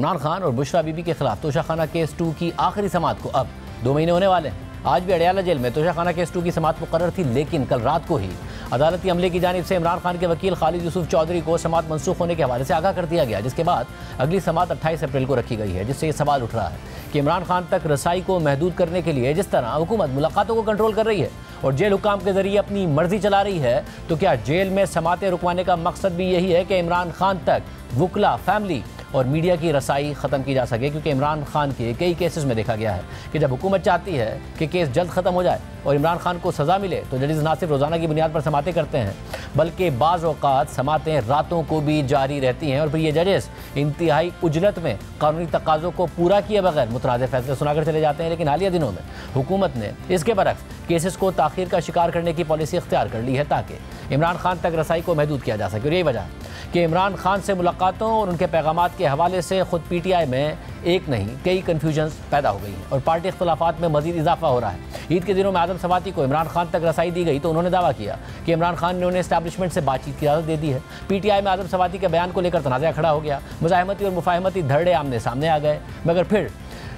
इमरान खान और बुशरा बीबी के खिलाफ तोशाखाना केस 2 की आखिरी समाअत को अब 2 महीने होने वाले हैं। आज भी अडयाला जेल में तोशाखाना केस 2 की समाअत मुकर्रर थी, लेकिन कल रात को ही अदालती अमले की जानिब से इमरान खान के वकील खालिद यूसुफ चौधरी को समाअत मनसूख होने के हवाले से आगाह कर दिया गया, जिसके बाद अगली समाअत 28 अप्रैल को रखी गई है। जिससे ये सवाल उठ रहा है कि इमरान खान तक रसाई को महदूद करने के लिए जिस तरह हुकूमत मुलाकातों को कंट्रोल कर रही है और जेल हुकाम के जरिए अपनी मर्जी चला रही है, तो क्या जेल में समातें रुकवाने का मकसद भी यही है कि इमरान खान तक वकला, फैमिली और मीडिया की रसाई ख़त्म की जा सके? क्योंकि इमरान खान के कई केसेस में देखा गया है कि जब हुकूमत चाहती है कि केस जल्द ख़त्म हो जाए और इमरान खान को सज़ा मिले तो जजेस ना सिर्फ रोज़ाना की बुनियाद पर समातें करते हैं, बल्कि बाज़ औक़ात समातें रातों को भी जारी रहती हैं और फिर ये जजेस इंतहाई उजलत में कानूनी तकाज़ों को पूरा किए बगैर मुतराज़ फैसले सुनाकर चले जाते हैं। लेकिन हालिया दिनों में हुकूमत ने इसके बरक्स केसेस को ताख़ीर का शिकार करने की पॉलिसी इख्तियार कर ली है ताकि इमरान खान तक रसाई को महदूद किया जा सके। और यही वजह है कि इमरान खान से मुलाकातों और उनके पैगामात के हवाले से खुद PTI में एक नहीं कई कन्फ्यूजन्स पैदा हो गई हैं और पार्टी इख्तलाफात में मजीद इजाफा हो रहा है। ईद के दिनों में आज़म सवाती को इमरान खान तक रसाई दी गई तो उन्होंने दावा किया कि इमरान खान ने उन्हें एस्टैब्लिशमेंट से बातचीत की इजाज़त दे दी है। PTI में आज़म सवाती के बयान को लेकर तनाज़ा खड़ा हो गया, मुज़ाहिमती और मुफाहमती धरड़े आमने सामने आ गए। मगर फिर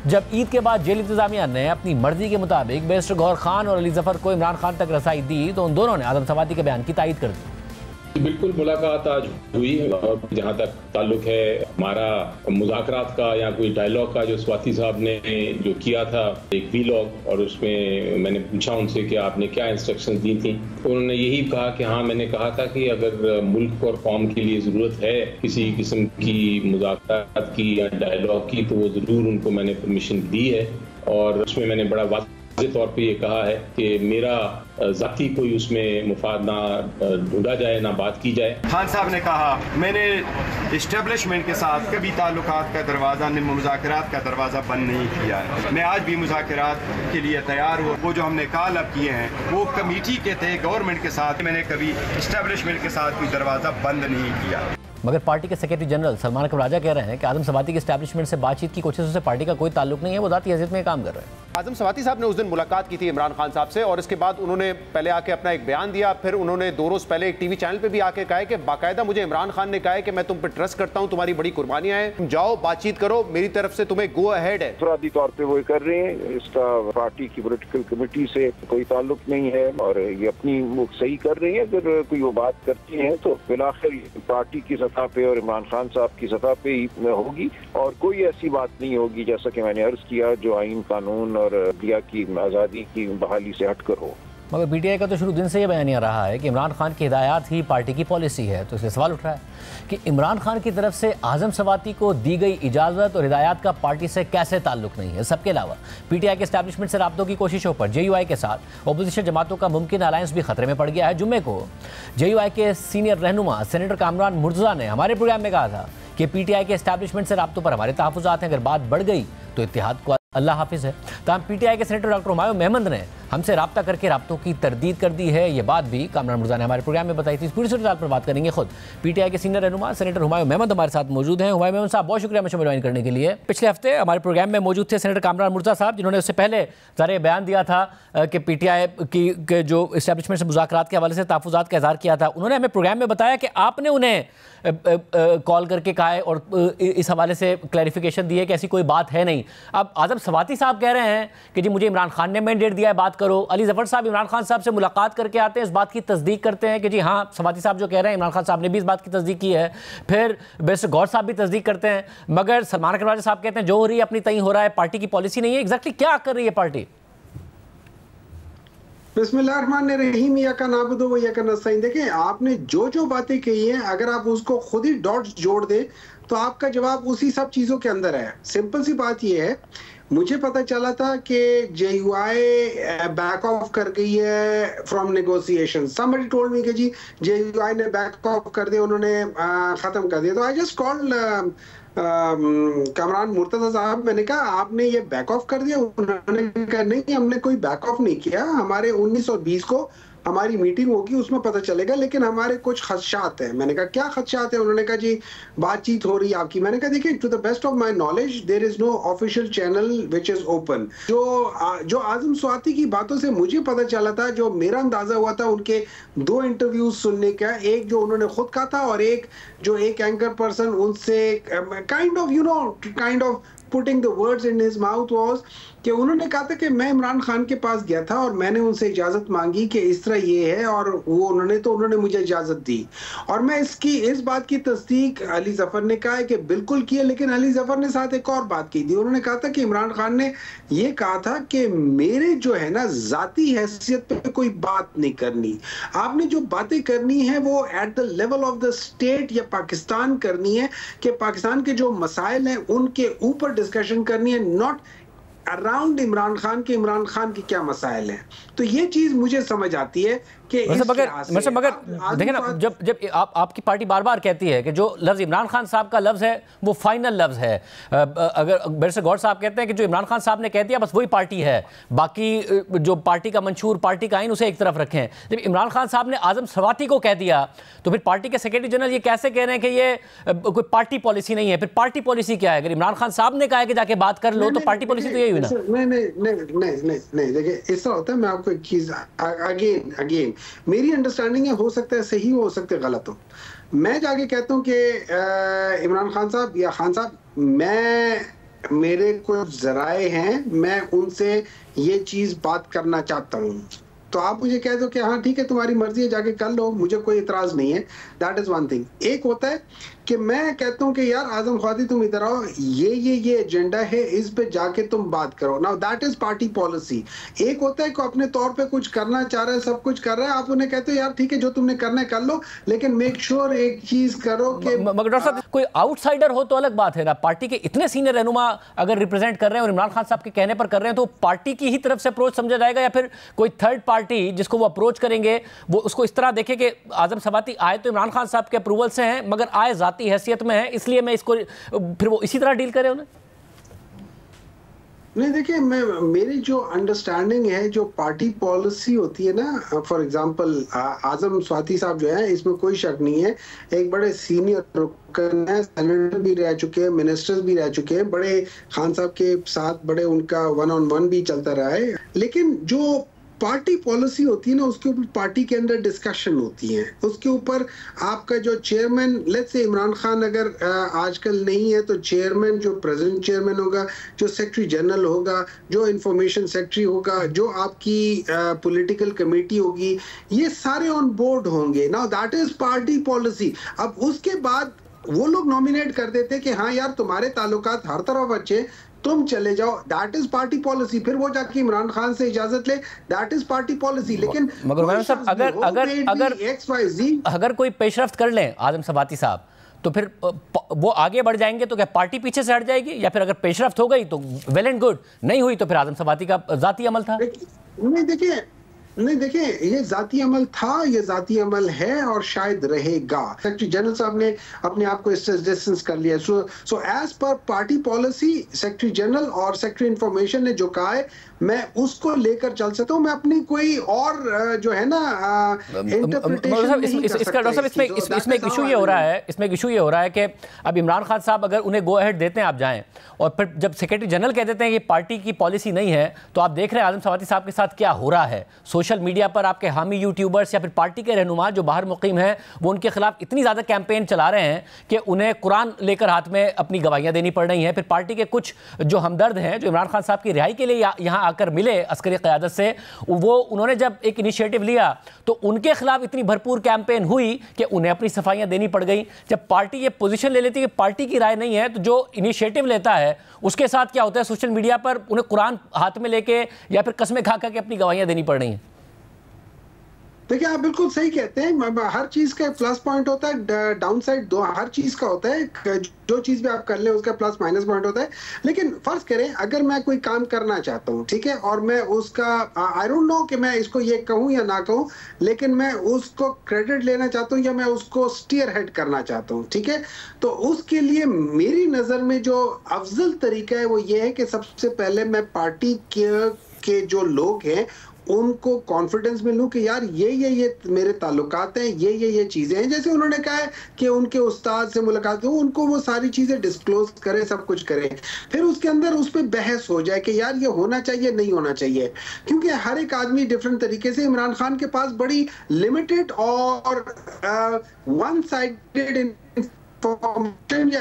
जब ईद के बाद जेल इंतज़ामिया ने अपनी मर्जी के मुताबिक बैरिस्टर गौहर खान और अली ज़फ़र को इमरान खान तक रसाई दी तो उन दोनों ने आज़म सवाती के बयान की तायीद कर दी। बिल्कुल मुलाकात आज हुई और जहाँ तक ताल्लुक है हमारा मुज़ाकरात का या कोई डायलॉग का, जो स्वाति साहब ने जो किया था एक वीलॉग, और उसमें मैंने पूछा उनसे कि आपने क्या इंस्ट्रक्शंस दी थी, तो उन्होंने यही कहा कि हाँ, मैंने कहा था कि अगर मुल्क और कौम के लिए ज़रूरत है किसी किस्म की मुज़ाकरात की या डायलॉग की तो वो ज़रूर उनको मैंने परमिशन दी है। और उसमें मैंने बड़ा वाज़ेह तौर पे ये कहा है कि मेरा ज़ाती कोई उसमें मुफाद ना ढूंढा जाए, ना बात की जाए। खान साहब ने कहा मैंने इस्टेब्लिशमेंट के साथ कभी ताल्लुकात का दरवाज़ा, मुज़ाकरात का दरवाज़ा बंद नहीं किया है। मैं आज भी मुज़ाकरात के लिए तैयार हूँ। वो जो हमने कॉल अप किए हैं वो कमेटी के थे, गवर्नमेंट के साथ। मैंने कभी इस्टेब्लिशमेंट के साथ कोई दरवाज़ा बंद नहीं किया। मगर पार्टी के सेक्रेटरी जनरल सलमान कबराजा कह रहे हैं कि आज़म सवाती के एस्टैब्लिशमेंट से बातचीत की कोशिशों से पार्टी का कोई ताल्लुक नहीं है, वो ज़ाती हैसियत में काम कर रहे हैं। आज़म सवाती साहब ने उस दिन मुलाकात की थी इमरान खान साहब से और इसके बाद उन्होंने पहले आके अपना एक बयान दिया, फिर उन्होंने 2 रोज़ पहले एक टीवी चैनल पे भी आके कहा कि बाकायदा मुझे इमरान खान ने कहा है कि मैं तुम पे ट्रस्ट करता हूं, तुम्हारी बड़ी कुर्बानियां हैं, तुम जाओ बातचीत करो, मेरी तरफ से तुम्हें गो अहेड है। इफरादी तौर पे वो कर रहे हैं, इसका पार्टी की पॉलिटिकल कमेटी से कोई ताल्लुक नहीं है और ये अपनी वो सही कर रही है। अगर कोई वो बात करती है तो फिलहाल पार्टी की सतह पे और इमरान खान साहब की सतह पे ही होगी और कोई ऐसी बात नहीं होगी जैसा कि मैंने अर्ज किया जो आइन, कानून और मीडिया की आज़ादी की बहाली से हटकर हो। मगर PTI का तो शुरू दिन से ये बयानिया रहा है कि इमरान खान की हिदायत ही पार्टी की पॉलिसी है। तो इसलिए सवाल उठ रहा है कि इमरान खान की तरफ से आज़म सवाती को दी गई इजाज़त और हिदायत का पार्टी से कैसे ताल्लुक नहीं है। सबके अलावा PTI के एस्टैब्लिशमेंट से राब्तों की कोशिशों पर JUI के साथ अपोजिशन जमातों का मुमकिन अलायंस भी खतरे में पड़ गया है। जुम्मे को JUI के सीनियर रहनुमा सेनेटर कामरान मुर्तज़ा ने हमारे प्रोग्राम में कहा था कि PTI के एस्टैब्लिशमेंट से राब्तों पर हमारे तहफ़्फ़ुज़ात हैं, अगर बात बढ़ गई तो इत्तेहाद को अल्लाह हाफिज़ है। तमाम PTI के सेनेटर डॉक्टर हुमायूं महमद ने हमसे रब्ता करके राब्तों की तरदीद कर दी है। ये बात भी कामरान मुर्तज़ा ने हमारे प्रोग्राम में बताई थी। इस पूरी सूरत पर बात करेंगे खुद PTI के सीनियर रहनुमा सेनेटर हुमायूं महमद हमारे साथ मौजूद हैं। हुमायूं महमद साहब, बहुत शुक्रिया मुझे ज्वाइन करने के लिए। पिछले हफ्ते हमारे प्रोग्राम में मौजूद थे सेनेटर कामरान मुर्तज़ा साहब, जिन्होंने उससे पहले ज़ाहिर बयान दिया था कि PTI की जो इस्टेब्लिशमेंट से मुज़ाकरात के हवाले से तहफ़्फ़ुज़ात का इज़हार किया था। उन्होंने हमें प्रोग्राम में बताया कि आपने उन्हें कॉल करके कहा है और इस हवाले से क्लैरिफिकेशन दी है कि ऐसी कोई बात है नहीं। अब आज़म सवाती साहब कह रहे हैं कि जी मुझे इमरान खान ने मैंडेट दिया है, बात करो। अली ज़फ़र साहब इमरान खान साहब से मुलाकात करके आते हैं, इस बात की तस्दीक करते हैं कि जी हाँ, सवाती साहब जो कह रहे हैं इमरान खान साहब ने भी इस बात की तस्दीक की है। फिर बैरिस्टर गौहर साहब भी तस्दीक करते हैं, मगर सलमान कबराजा साहब कहते हैं जो हो रही है अपनी तय हो रहा है, पार्टी की पॉलिसी नहीं है। एग्जैक्टली क्या कर रही है पार्टी? बिस्मिल्लाहिर्रहमानिर्रहीम, या का नाबुदु व या का नस्तईन। देखें, आपने जो जो बातें कही हैं, अगर आप उसको खुद ही डॉट्स जोड़ दें तो आपका जवाब उसी सब चीज़ों के अंदर है। सिंपल सी बात यह है, मुझे पता चला था कि JUI बैक ऑफ कर गई है from negotiation. Somebody told me कि जी JUI ने बैक ऑफ कर दिया, उन्होंने ख़त्म कर दिया। तो I just called Kamran Murtaza साहब, मैंने कहा आपने ये बैक ऑफ कर दिया? उन्होंने कहा नहीं, हमने कोई बैक ऑफ नहीं किया। हमारे 19 और 20 को हमारी मीटिंग होगी उसमें पता चलेगा, लेकिन हमारे कुछ खदशात हैं। मैंने कहा क्या खदशात है? उन्होंने कहा जी बातचीत हो रही है आपकी। मैंने कहा देखिए, to the best of my knowledge there is no official channel which is open. जो आजम स्वाति की बातों से मुझे पता चला था, जो मेरा अंदाजा हुआ था उनके 2 इंटरव्यूज सुनने का, एक जो उन्होंने खुद कहा था और एक जो एक एंकर पर्सन उनसे kind of putting the words in his mouth was कि उन्होंने कहा था कि मैं इमरान खान के पास गया था और मैंने उनसे इजाजत मांगी कि इस तरह ये है, और वो उन्होंने मुझे इजाजत दी। और मैं इस बात की तस्दीक अली जफर ने कहा है कि बिल्कुल की है, लेकिन अली जफर ने साथ एक और बात की थी। उन्होंने कहा था कि इमरान खान ने ये कहा था कि मेरे जो है ना जाती हैसियत पे कोई बात नहीं करनी, आपने जो बातें करनी है वो at the level of the state या पाकिस्तान करनी है, कि पाकिस्तान के जो मसाइल हैं उनके ऊपर डिस्कशन करनी है, नॉट अराउंड इमरान खान के क्या मसाइल हैं। तो ये चीज मुझे समझ आती है कि मगर देखें ना, जब आपकी पार्टी बार बार कहती है कि जो लफ्ज़ इमरान खान साहब का लफ्ज़ है वो फाइनल लफ्ज़ है, अगर बैरिस्टर गौहर साहब कहते हैं कि जो इमरान खान साहब ने कह दिया बस वही पार्टी है, बाकी जो पार्टी का मंशूर, पार्टी का आइन, उसे एक तरफ रखें। जब इमरान खान साहब ने आजम स्वाति को कह दिया तो फिर पार्टी के सेक्रेटरी जनरल ये कैसे कह रहे हैं कि ये कोई पार्टी पॉलिसी नहीं है? फिर पार्टी पॉलिसी क्या है? अगर इमरान खान साहब ने कहा है कि जाके बात कर लो तो पार्टी पॉलिसी तो यही हुई ना। नहीं देखिए, इस तरह होता है। मैं आपको एक चीज अगेन मेरी अंडरस्टैंडिंग है, हो सकता है सही हो सकता है गलत हो। मैं जाके कहता हूँ कि इमरान खान साहब या खान साहब, मेरे कुछ जराए हैं, मैं उनसे ये चीज बात करना चाहता हूँ, तो आप मुझे कह दो कि हाँ ठीक है तुम्हारी मर्जी है, जाके कर लो, मुझे कोई इतराज नहीं है। That is one thing. एक होता है कि मैं कहता हूँ कि यार आजम ख्वाती तुम इधर आओ, ये एजेंडा है, इस पे जाके तुम बात करो। Now that is party policy. एक होता है कि अपने तौर पे कुछ करना चाह रहा है, सब कुछ कर रहा है, आप उन्हें कहते हो यार ठीक है जो तुमने करना है कर लो, लेकिन मेक श्योर एक चीज करो कि मगर डॉक्टर साहब कोई आउटसाइडर हो तो अलग बात है ना। पार्टी के इतने सीनियर रहनुमा अगर रिप्रेजेंट कर रहे हैं और इमरान खान साहब के कहने पर कर रहे हैं तो पार्टी की ही तरफ से अप्रोच समझा जाएगा, या फिर कोई थर्ड पार्टी जिसको वो अप्रोच करेंगे वो उसको इस तरह देखे कि आजम स्वाति आए तो इमरान खान साहब के अप्रूवल से हैं मगर आए जाती हैसियत में है, इसलिए मैं इसको, फिर वो इसी तरह डील करें उन्हें? नहीं देखिए, मेरी जो अंडरस्टैंडिंग है, जो पार्टी पॉलिसी होती है ना, फॉर एग्जांपल आजम स्वाति साहब जो है, इसमें कोई शक नहीं है, एक बड़े सीनियर रुकन है, सेनेटर भी रह चुके हैं, मिनिस्टर्स भी रह चुके हैं, बड़े खान साहब के साथ बड़े उनका 1-on-1 भी चलता रहा है। लेकिन जो पार्टी पॉलिसी होती है ना, उसके ऊपर पार्टी के अंदर डिस्कशन होती है, उसके ऊपर आपका जो chairman, let's say Imran Khan अगर आजकल नहीं है तो चेयरमैन, जो प्रेजेंट चेयरमैन होगा, जो सेक्रेटरी जनरल होगा, जो इंफॉर्मेशन सेक्रेटरी होगा, जो आपकी पॉलिटिकल कमेटी होगी, ये सारे ऑन बोर्ड होंगे। Now that is party policy. अब उसके बाद वो लोग नॉमिनेट कर देते कि हाँ यार तुम्हारे ताल्लुकात हर तरफ अच्छे, तुम चले जाओ, दैट इज पार्टी पॉलिसी। फिर वो जाके इमरान खान से इजाजत ले, दैट इज पार्टी पॉलिसी। लेकिन मगर साहब अगर कोई पेशरफ्त कर लें आजम स्वाति साहब तो फिर वो आगे बढ़ जाएंगे तो क्या पार्टी पीछे से हट जाएगी? या फिर अगर पेशरफ्त हो गई तो वेल एंड गुड, नहीं हुई तो फिर आजम स्वाति का जाती अमल था? नहीं देखिए, ये जाती अमल था, ये जाती अमल है और शायद रहेगा। सेक्रेटरी जनरल साहब ने अपने आप को इस डिस्टेंस कर लिया। So as per party policy secretary general और सेक्रेटरी इंफॉर्मेशन ने जो कहा है मैं उसको लेकर चल सकता हूँ। मैं अपनी कोई और जो है ना इसमें एक इशू ये हो रहा है कि अब इमरान खान साहब अगर उन्हें गो अहेड देते हैं आप जाएं, और फिर जब सेक्रेटरी जनरल कह देते हैं कि पार्टी की पॉलिसी नहीं है, तो आप देख रहे हैं आजम स्वाति साहब के साथ क्या हो रहा है। सोशल मीडिया पर आपके हामी यूट्यूबर्स या फिर पार्टी के रहनुमा जो बाहर मुकीम हैं वो उनके खिलाफ इतनी ज़्यादा कैंपेन चला रहे हैं कि उन्हें कुरान लेकर हाथ में अपनी गवाहियाँ देनी पड़ रही हैं। फिर पार्टी के कुछ जो हमदर्द हैं जो इमरान खान साहब की रिहाई के लिए यहाँ आकर मिले अस्करी क़यादत से, वो उन्होंने जब एक इनिशिएटिव लिया तो उनके खिलाफ इतनी भरपूर कैंपेन हुई कि उन्हें अपनी सफाइयाँ देनी पड़ गई। जब पार्टी ये पोजीशन ले लेती है कि पार्टी की राय नहीं है, तो जो इनिशिएटिव लेता है उसके साथ क्या होता है, सोशल मीडिया पर उन्हें कुरान हाथ में लेके या फिर कसमें खा के अपनी गवाहियाँ देनी पड़ रही हैं। देखिए, आप बिल्कुल सही कहते हैं। हर चीज का प्लस पॉइंट होता है, डाउन साइड दो हर चीज का होता है। जो चीज भी आप कर ले उसका प्लस माइनस पॉइंट होता है। लेकिन फर्ज करें अगर मैं कोई काम करना चाहता हूँ, ठीक है, और मैं उसका आई डोंट नो कि मैं इसको ये कहूँ या ना कहूँ, लेकिन मैं उसको क्रेडिट लेना चाहता हूँ या मैं उसको स्टीयर हेड करना चाहता हूँ, ठीक है, तो उसके लिए मेरी नजर में जो अफजल तरीका है वो ये है कि सबसे पहले मैं पार्टी के जो लोग हैं उनको कॉन्फिडेंस में लूं कि यार ये मेरे ताल्लुकात हैं, ये चीजें हैं। जैसे उन्होंने कहा है कि उनके उस्ताद से मुलाकात हो, उनको वो सारी चीजें डिस्क्लोज करें, सब कुछ करें, फिर उसके अंदर उस पर बहस हो जाए कि यार ये होना चाहिए नहीं होना चाहिए, क्योंकि हर एक आदमी डिफरेंट तरीके से। इमरान खान के पास बड़ी लिमिटेड और वन साइडेड इंफॉर्मेशन या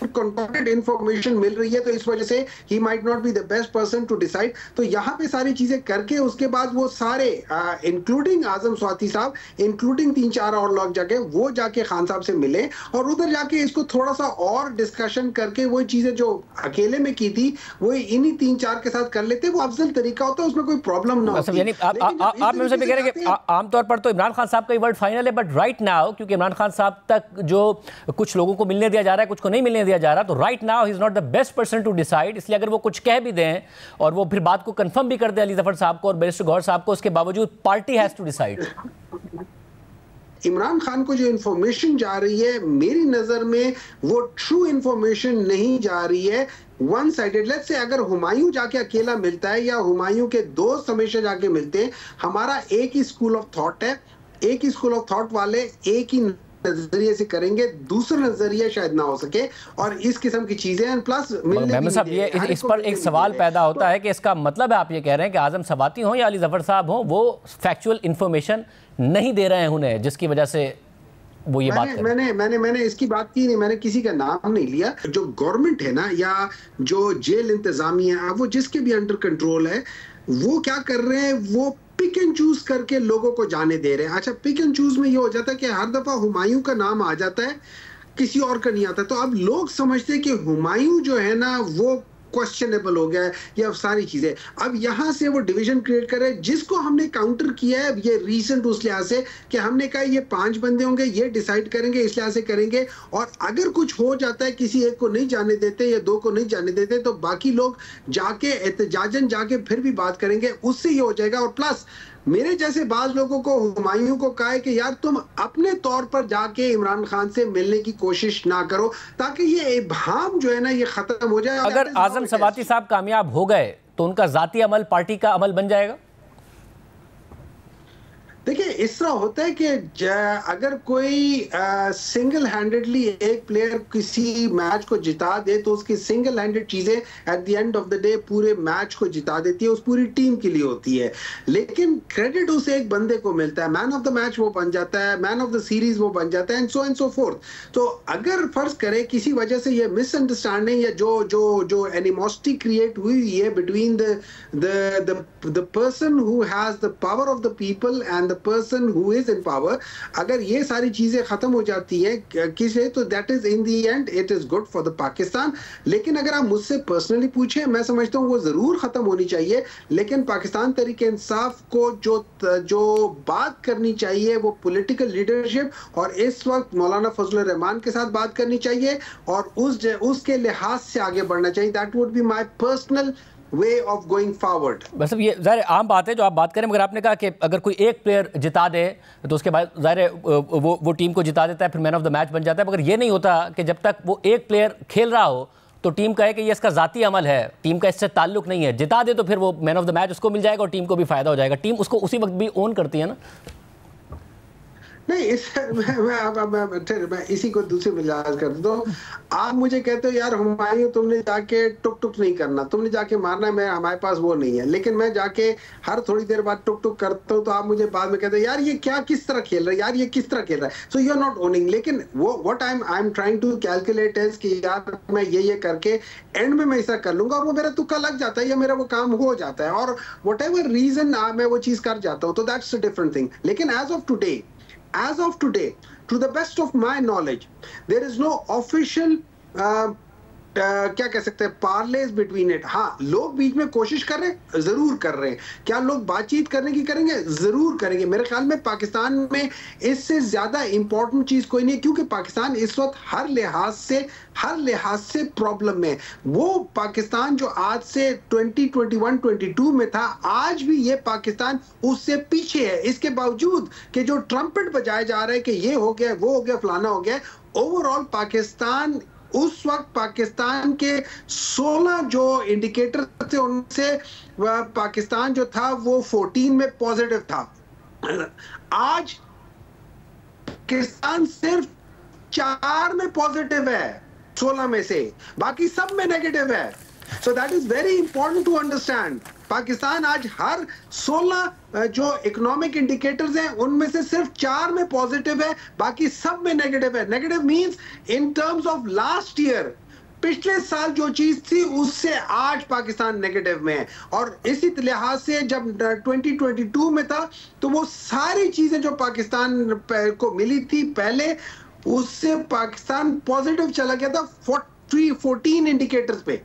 कंपाउंडेड इंफॉर्मेशन मिल रही है, तो इस वजह से ही might not be the best person to decide. तो यहाँ पे सारी चीजें करके उसके बाद वो सारे इंक्लूडिंग आजम स्वाति साहब, इंक्लूडिंग 3-4 और लोग जाके वो जाके खान साहब से मिले और उधर जाके इसको थोड़ा सा और डिस्कशन करके वो चीजें जो अकेले में की थी वो इन्हीं 3-4 के साथ कर लेते, वो अफजल तरीका होता है, उसमें कोई प्रॉब्लम ना होती। यानी आप मुझसे कह रहे हैं कि आमतौर पर तो इमरान खान साहब का वर्ड फाइनल है, बट राइट नाउ क्योंकि इमरान खान साहब तक जो कुछ लोगों को मिलने दिया जा रहा है, कुछ को नहीं मिलने दिया जा रहा, तो right now he is not the best person to decide. इसलिए अगर वो कुछ कह भी दें और वो फिर बात को कंफर्म भी कर दे अली जफर साहब को और बैरिस्टर गौहर साहब को, उसके बावजूद party has to decide. Imran Khan को जो इंफॉर्मेशन जा रही है मेरी नजर में वो ट्रू इंफॉर्मेशन नहीं जा रही है, वन साइडेड। लेट्स से अगर हुमायूं जाके अकेला मिलता है या हुमायूं के दोस्त हमेशा जाके मिलते हैं, हमारा एक ही स्कूल ऑफ थॉट है, एक ही स्कूल ऑफ थॉट वाले एक ही नजरिए से करेंगे, दूसरा नजरिया शायद ना हो सके और इस किस्म की चीजें प्लस मेमन साहब ये इस पर एक सवाल पैदा होता है कि इसका मतलब है आप ये कह रहे हैं कि आजम सवाती हो या अली जफर साहब हो, वो फैक्चुअल इंफॉर्मेशन नहीं दे रहे हैं उन्हें, जिसकी वजह से वो ये बात मैंने इसकी बात की नहीं, मैंने किसी का नाम नहीं लिया। जो गवर्नमेंट है ना या जो जेल इंतजामिया है वो जिसके भी अंडर कंट्रोल है, वो क्या कर रहे हैं, वो पिक एंड चूज करके लोगों को जाने दे रहे हैं। अच्छा, पिक एंड चूज में ये हो जाता है कि हर दफा हुमायूं का नाम आ जाता है, किसी और का नहीं आता। तो अब लोग समझते हैं कि हुमायूं जो है ना वो क्वेश्चनेबल हो गया है या सारी चीजें। अब यहां से वो डिवीजन क्रिएट करे, जिसको हमने काउंटर किया है ये रीसेंट उस लिहाज से कि हमने कहा ये 5 बंदे होंगे, ये डिसाइड करेंगे, इस लिहाज से करेंगे, और अगर कुछ हो जाता है किसी एक को नहीं जाने देते या 2 को नहीं जाने देते तो बाकी लोग जाके एहतजाजन जाके फिर भी बात करेंगे, उससे ये हो जाएगा। और प्लस मेरे जैसे बाज लोगों को हुमायूं को कहा है कि यार तुम अपने तौर पर जाके इमरान खान से मिलने की कोशिश ना करो ताकि ये इब्हाम जो है ना ये खत्म हो जाए। अगर आजम सवाती साहब कामयाब हो गए तो उनका जाती अमल पार्टी का अमल बन जाएगा। देखिए इस तरह होता है कि अगर कोई सिंगल हैंडेडली एक प्लेयर किसी मैच को जिता दे तो उसकी सिंगल हैंडेड चीजें at the end of the day पूरे मैच को जिता देती है, उस पूरी टीम के लिए होती है। लेकिन क्रेडिट उस एक बंदे को मिलता है, मैन ऑफ द मैच वो बन जाता है, मैन ऑफ द सीरीज वो बन जाता है, एंड सो फोर्थ। तो अगर फर्ज करें किसी वजह से ये मिसअंडरस्टैंडिंग या जो एनिमोसिटी क्रिएट हुई है between the person who has the power of the people and person who is in power, अगर ये सारी चीजें खत्म हो जाती है किसे, तो that is in the end it is good for the Pakistan. लेकिन अगर आप मुझसे पर्सनली पूछे, मैं समझता हूँ वो जरूर खत्म होनी चाहिए, लेकिन पाकिस्तान तरीके इंसाफ को जो बात करनी चाहिए वो पॉलिटिकल लीडरशिप और इस वक्त मौलाना फजल रहमान के साथ बात करनी चाहिए और उसके लिहाज से आगे बढ़ना चाहिए। That would be my personal way of going forward. बस ये ज़ाहिर आम बात है जो आप बात करें, मगर आपने कहा कि अगर कोई एक प्लेयर जिता दे तो उसके बाद ज़ाहिर वो टीम को जिता देता है, फिर मैन ऑफ द मैच बन जाता है। मगर ये नहीं होता कि जब तक वो एक प्लेयर खेल रहा हो तो टीम कहे कि ये इसका ज़ाती अमल है, टीम का इससे ताल्लुक नहीं है, जिता दे तो फिर वो मैन ऑफ द मैच उसको मिल जाएगा और टीम को भी फ़ायदा हो जाएगा। टीम उसको उसी वक्त भी ओन करती है ना। नहीं, मैं इसी को दूसरे मिजाज कर दो। आप मुझे कहते हो यार हुमायूं तुमने जाके टुक टुक नहीं करना, तुमने जाके मारना है, मैं हमारे पास वो नहीं है, लेकिन मैं जाके हर थोड़ी देर बाद टुक टुक करता हूँ तो आप मुझे बाद में कहते हो यार ये क्या किस तरह खेल रहा है, यार ये किस तरह खेल रहा है। So you are not owning. लेकिन वो what I am trying to calculate is कि यार मैं ये करके एंड में मैं ऐसा कर लूंगा और वो मेरा तुक्का लग जाता है या मेरा वो काम हो जाता है और वट एवर रीजन मैं वो चीज कर जाता हूँ, तो दैट्स अ डिफरेंट थिंग। लेकिन as of today, to the best of my knowledge, there is no official क्या कह सकते हैं पार्लेज बिटवीन इट। हाँ, लोग बीच में कोशिश कर रहे हैं, जरूर कर रहे हैं। क्या लोग बातचीत करने की करेंगे? जरूर करेंगे। मेरे ख्याल में पाकिस्तान में इससे ज्यादा इंपॉर्टेंट चीज कोई नहीं, क्योंकि पाकिस्तान इस वक्त हर लिहाज से प्रॉब्लम में। वो पाकिस्तान जो आज से 2021-22 में था, आज भी ये पाकिस्तान उससे पीछे है। इसके बावजूद कि जो ट्रम्पेट बजाए जा रहे हैं कि ये हो गया, वो हो गया, फलाना हो गया, ओवरऑल पाकिस्तान उस वक्त पाकिस्तान के 16 जो इंडिकेटर थे उनसे पाकिस्तान जो था वो 14 में पॉजिटिव था। आज पाकिस्तान सिर्फ 4 में पॉजिटिव है 16 में से, बाकी सब में नेगेटिव है। So that is very important to understand. Pakistan आज हर 16 जो इकोनॉमिक इंडिकेटर्स हैं उनमें से सिर्फ 4 में पॉजिटिव है, बाकी सब में नेगेटिव है। Negative means in terms of last year, पिछले साल जो चीज थी उससे आज पाकिस्तान नेगेटिव में है। और इसी लिहाज से जब 2022 में था तो वो सारी चीजें जो पाकिस्तान को मिली थी पहले, उससे पाकिस्तान पॉजिटिव चला गया था 14 इंडिकेटर्स पे।